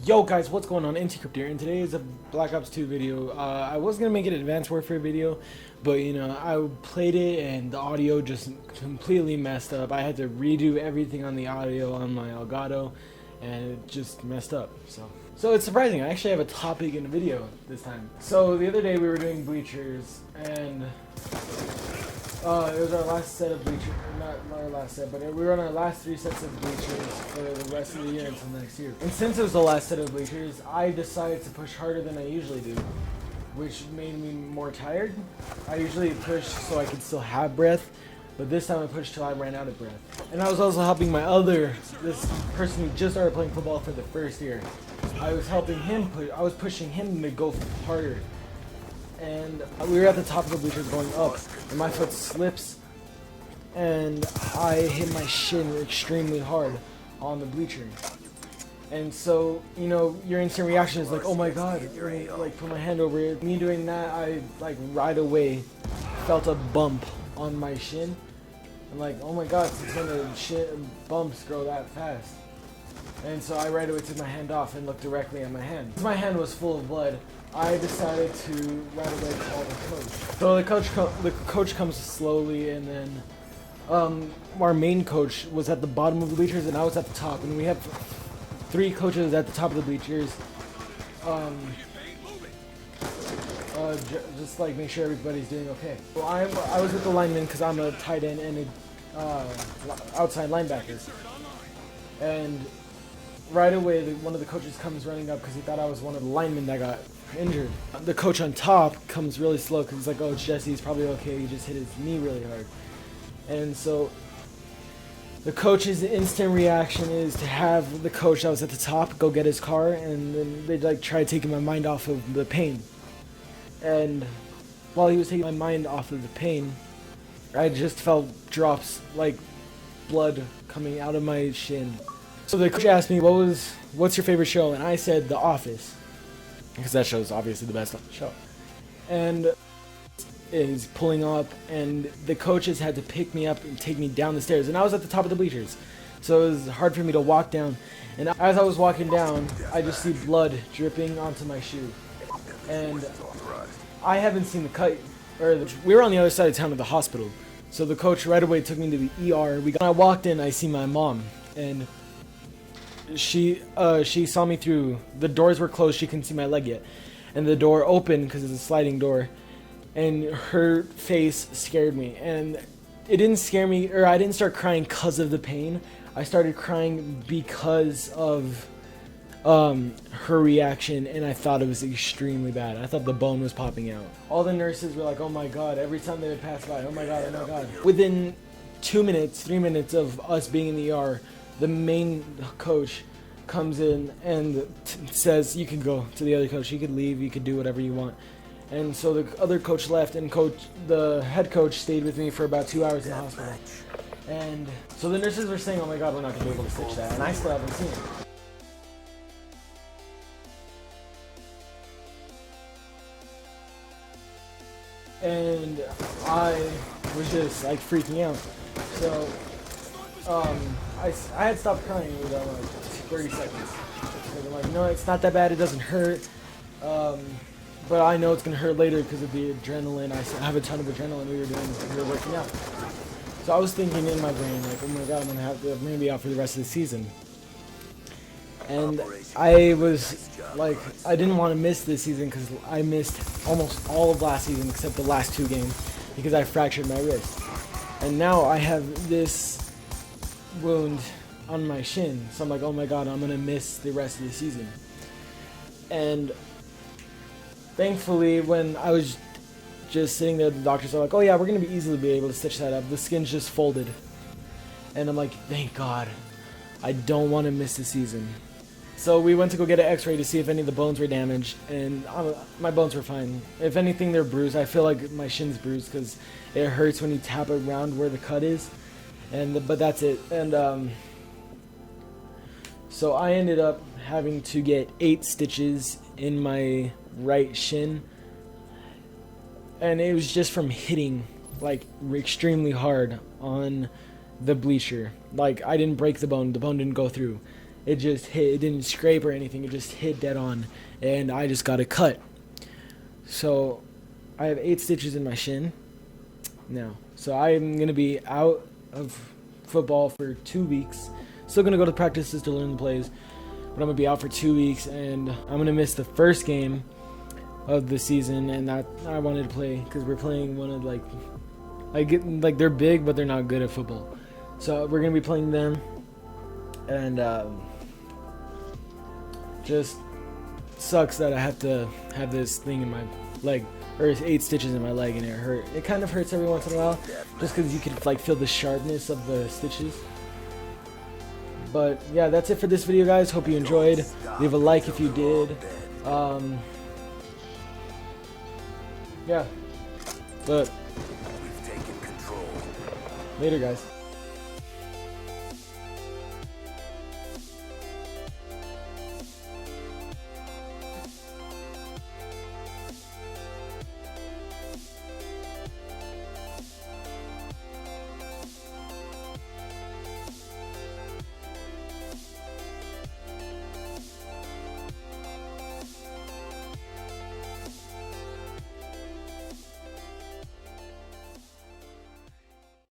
Yo guys, what's going on? Anticrypt here, and today is a Black Ops 2 video. I was gonna make it an Advanced Warfare video, but you know, I played it and the audio just completely messed up. I had to redo everything on the audio on my Elgato, and it just messed up. So it's surprising. I actually have a topic in the video this time. So the other day we were doing bleachers, and it was our last set of bleachers, not our last set, but we were on our last 3 sets of bleachers for the rest of the year until next year. And since it was the last set of bleachers, I decided to push harder than I usually do, which made me more tired. I usually push so I could still have breath, but this time I pushed till I ran out of breath. And I was also helping this person who just started playing football for the first year. I was helping him I was pushing him to go harder. And we were at the top of the bleachers going up, and my foot slips, and I hit my shin extremely hard on the bleacher. And so, you know, your instant reaction is like, oh my god, like put my hand over it. Me doing that, I like right away felt a bump on my shin. I'm like, oh my god, since when the bumps grow that fast? And so I right away took my hand off and looked directly at my hand. Since my hand was full of blood, I decided to right away call the coach. So the coach comes slowly, and then our main coach was at the bottom of the bleachers, and I was at the top. And we have 3 coaches at the top of the bleachers. Just like make sure everybody's doing okay. Well, I was with the lineman because I'm a tight end and a outside linebacker. And right away, one of the coaches comes running up because he thought I was one of the linemen that got injured. The coach on top comes really slow because he's like, oh, it's Jesse, he's probably okay, he just hit his knee really hard. And so the coach's instant reaction is to have the coach that was at the top go get his car, and then they like try taking my mind off of the pain. And while he was taking my mind off of the pain, I just felt drops, like blood coming out of my shin. So the coach asked me, what's your favorite show? And I said The Office, because that show is obviously the best show. And is pulling up, and the coaches had to pick me up and take me down the stairs, and I was at the top of the bleachers, so it was hard for me to walk down. And as I was walking down, I just see blood dripping onto my shoe, and I haven't seen the cut, we were on the other side of town at the hospital, so the coach right away took me to the ER. When I walked in, I see my mom, and she saw me through, the doors were closed, she couldn't see my leg yet, and the door opened because it's a sliding door, and her face scared me. And it didn't scare me, or I didn't start crying because of the pain. I started crying because of her reaction, and I thought it was extremely bad. I thought the bone was popping out. All the nurses were like, oh my god, every time they would pass by, oh my god, oh my god. Within 2 minutes, 3 minutes of us being in the ER, the main coach comes in and says, you can go to the other coach, you could leave, you could do whatever you want. And so the other coach left, and the head coach stayed with me for about 2 hours in the hospital. And so the nurses were saying, oh my god, we're not going to be able to stitch that, and I still haven't seen it. And I was just like freaking out. So I had stopped crying within like 30 seconds. I'm like, no, it's not that bad, it doesn't hurt. But I know it's gonna hurt later because of the adrenaline. I have a ton of adrenaline. We were working out. So I was thinking in my brain, like, oh my god, I'm gonna be out for the rest of the season. And I was like, I didn't want to miss this season because I missed almost all of last season except the last 2 games because I fractured my wrist. And now I have this wound on my shin, so I'm like, oh my god, I'm gonna miss the rest of the season. And thankfully, when I was just sitting there, the doctors are like, oh yeah, we're gonna easily be able to stitch that up, the skin's just folded. And I'm like, thank god, I don't want to miss the season. So we went to go get an x-ray to see if any of the bones were damaged, and my bones were fine. If anything, they're bruised. I feel like my shin's bruised because it hurts when you tap around where the cut is. But that's it. And so I ended up having to get 8 stitches in my right shin, and it was just from hitting like extremely hard on the bleacher. Like, I didn't break the bone didn't go through. it just hit. It didn't scrape or anything. It just hit dead on, and I just got a cut. So I have 8 stitches in my shin now. So I'm gonna be out of football for 2 weeks. Still gonna go to practices to learn the plays, but I'm gonna be out for 2 weeks, and I'm gonna miss the first game of the season. And that I wanted to play because we're playing one of like they're big, but they're not good at football. So we're gonna be playing them, and just sucks that I have to have this thing in my leg, or 8 stitches in my leg, and it hurt. It kind of hurts every once in a while, just because you can like feel the sharpness of the stitches. But yeah, that's it for this video, guys. Hope you enjoyed. Leave a like if you did. Yeah, but later, guys.